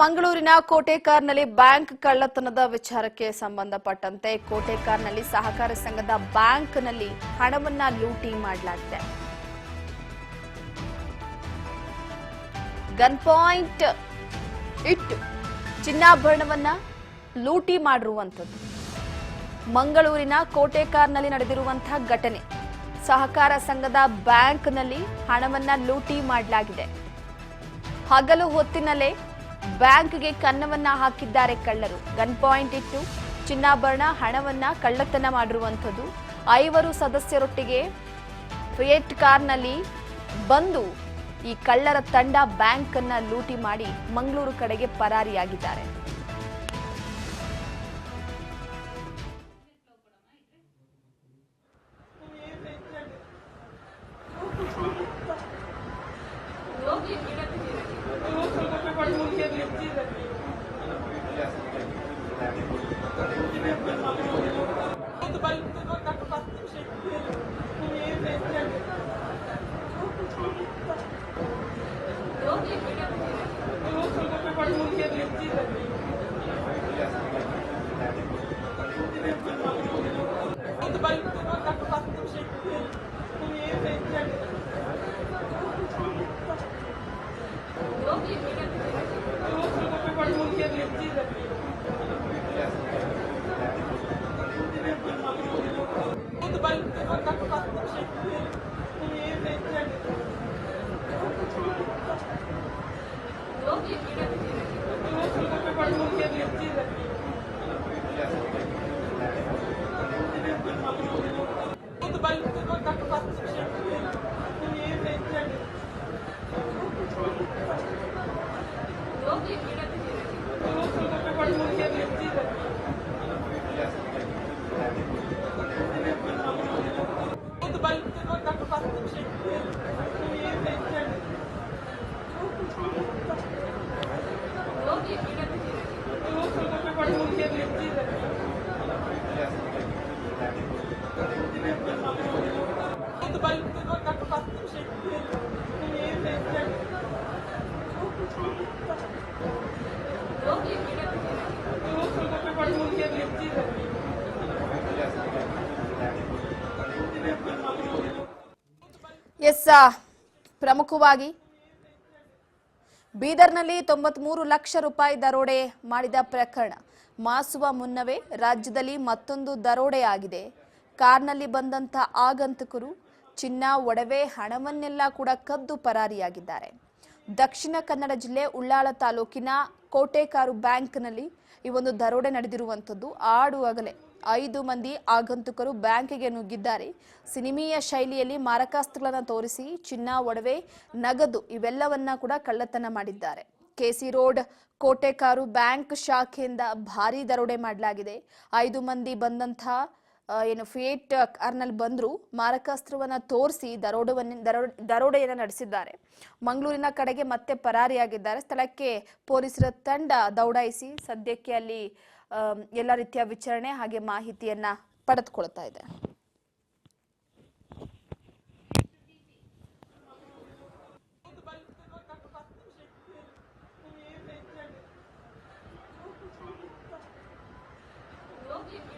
ಮಂಗಳೂರಿನ ಕೋಟೆಕಾರ್ನಲ್ಲಿ ಬ್ಯಾಂಕ್ ಕಳ್ಳತನದ ವಿಚಾರಕ್ಕೆ ಸಂಬಂಧಪಟ್ಟಂತೆ ಕೋಟೆಕಾರ್ನಲ್ಲಿ ಸಹಕಾರ ಸಂಘದ ಬ್ಯಾಂಕ್ನಲ್ಲಿ ಹಣವನ್ನ ಲೂಟಿ ಮಾಡಲಾಗಿದೆ. ಗನ್ ಪಾಯಿಂಟ್ ಇಟ್ಟು ಚಿನ್ನಾಭರಣವನ್ನ ಲೂಟಿ ಮಾಡಿರುವಂತದ್ದು ಮಂಗಳೂರಿನ ಕೋಟೆಕಾರ್ನಲ್ಲಿ ನಡೆದಿರುವಂತಹ ಘಟನೆ. ಸಹಕಾರ ಸಂಘದ ಬ್ಯಾಂಕ್ನಲ್ಲಿ ಹಣವನ್ನ ಲೂಟಿ ಮಾಡಲಾಗಿದೆ. ಹಗಲು ಹೊತ್ತಿನಲ್ಲೇ ಬ್ಯಾಂಕ್ಗೆ ಕನ್ನವನ್ನ ಹಾಕಿದ್ದಾರೆ ಕಳ್ಳರು. ಗನ್ ಪಾಯಿಂಟ್ ಇಟ್ಟು ಚಿನ್ನಾಭರಣ ಹಣವನ್ನ ಕಳ್ಳತನ ಮಾಡಿರುವಂಥದ್ದು. 5 ಸದಸ್ಯರೊಟ್ಟಿಗೆ ಫಿಯೆಟ್ ಕಾರ್ನಲ್ಲಿ ಬಂದು ಈ ಕಳ್ಳರ ತಂಡ ಬ್ಯಾಂಕ್ ಅನ್ನ ಲೂಟಿ ಮಾಡಿ ಮಂಗಳೂರು ಕಡೆಗೆ ಪರಾರಿಯಾಗಿದ್ದಾರೆ. ಪ್ರಮುಖವಾಗಿ ಬೀದರ್ನಲ್ಲಿ 93 ಲಕ್ಷ ರೂಪಾಯಿ ದರೋಡೆ ಮಾಡಿದ ಪ್ರಕರಣ. ಮಾಸುವ ಮುನ್ನವೇ ರಾಜ್ಯದಲ್ಲಿ ಮತ್ತೊಂದು ದರೋಡೆ ಆಗಿದೆ. ಕಾರ್ನಲ್ಲಿ ಬಂದಂತ ಆಗಂತುಕರು ಚಿನ್ನ, ಒಡವೆ, ಹಣವನ್ನೆಲ್ಲ ಕೂಡ ಕದ್ದು ಪರಾರಿಯಾಗಿದ್ದಾರೆ. ದಕ್ಷಿಣ ಕನ್ನಡ ಜಿಲ್ಲೆ ಉಳ್ಳಾಲ ತಾಲೂಕಿನ ಕೋಟೆಕಾರು ಬ್ಯಾಂಕ್ನಲ್ಲಿ ಈ ಒಂದು ದರೋಡೆ ನಡೆದಿರುವಂಥದ್ದು. ಆಡುವಾಗಲೇ 5 ಮಂದಿ ಆಗಂತುಕರು ಬ್ಯಾಂಕಿಗೆ ನುಗ್ಗಿದ್ದಾರೆ. ಸಿನಿಮೀಯ ಶೈಲಿಯಲ್ಲಿ ಮಾರಕಾಸ್ತ್ರಗಳನ್ನು ತೋರಿಸಿ ಚಿನ್ನ, ಒಡವೆ, ನಗದು ಇವೆಲ್ಲವನ್ನ ಕೂಡ ಕಳ್ಳತನ ಮಾಡಿದ್ದಾರೆ. ಕೆಸಿ ರೋಡ್ ಕೋಟೆಕಾರು ಬ್ಯಾಂಕ್ ಶಾಖೆಯಿಂದ ಭಾರೀ ದರೋಡೆ ಮಾಡಲಾಗಿದೆ. 5 ಮಂದಿ ಬಂದಂತಹ ಫಿಯೇಟ್ ಕಾರ್ನಲ್ಲಿ ಬಂದ್ರು, ಮಾರಕಾಸ್ತ್ರವನ್ನ ತೋರಿಸಿ ದರೋಡೆಯನ್ನ ನಡೆಸಿದ್ದಾರೆ. ಮಂಗಳೂರಿನ ಕಡೆಗೆ ಮತ್ತೆ ಪರಾರಿಯಾಗಿದ್ದಾರೆ. ಸ್ಥಳಕ್ಕೆ ಪೊಲೀಸರ ತಂಡ ದೌಡಾಯಿಸಿ ಸದ್ಯಕ್ಕೆ ಅಲ್ಲಿ ಎಲ್ಲ ರೀತಿಯ ವಿಚಾರಣೆ ಹಾಗೆ ಮಾಹಿತಿಯನ್ನ ಪಡೆದುಕೊಳ್ತಾ ಇದೆ. Okay.